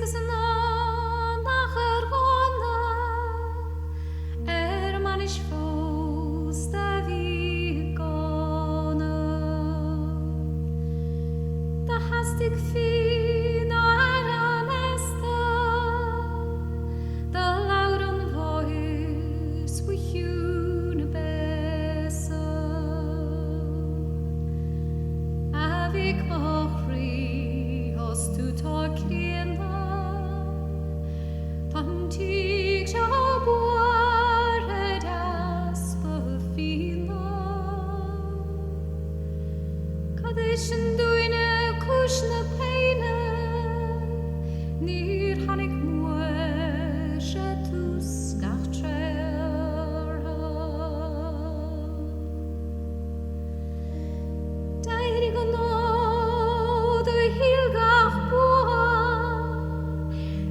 zna nachher gona man is fos da vi gona da hast ik fin aranesta da lauren voice with you ne besa avik mochri hast du tag Tantig jabore das befina Kadischen duine kushne peine Nir hanik muer jetus gartrera Deirig no du hilgach bua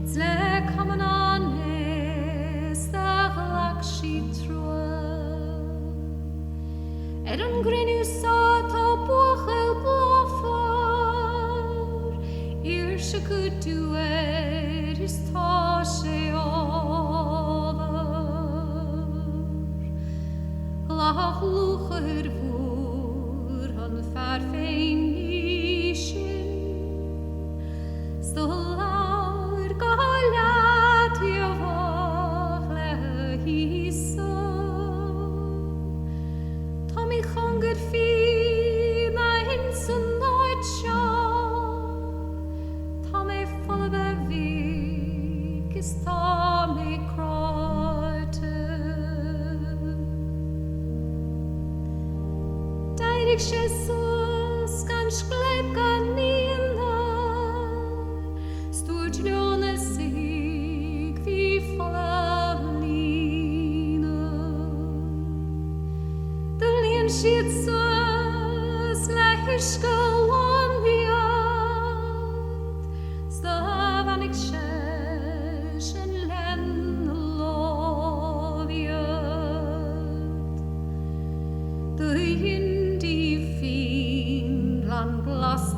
Zle kamen grinu sata bochel blafar Irsche good do it is tashe over Lach lucher voer han farfein ishin Stolar galat jovachle hiso Tommy hunger fi na hinsen nooit sjaal Tommy volle beweg is Tommy kruite Deirig Jesus kan skleip kan nina Stort ljone sig vi volle Jesus lehiska wanviat stavan ik shen len loviat Du in die Finland blast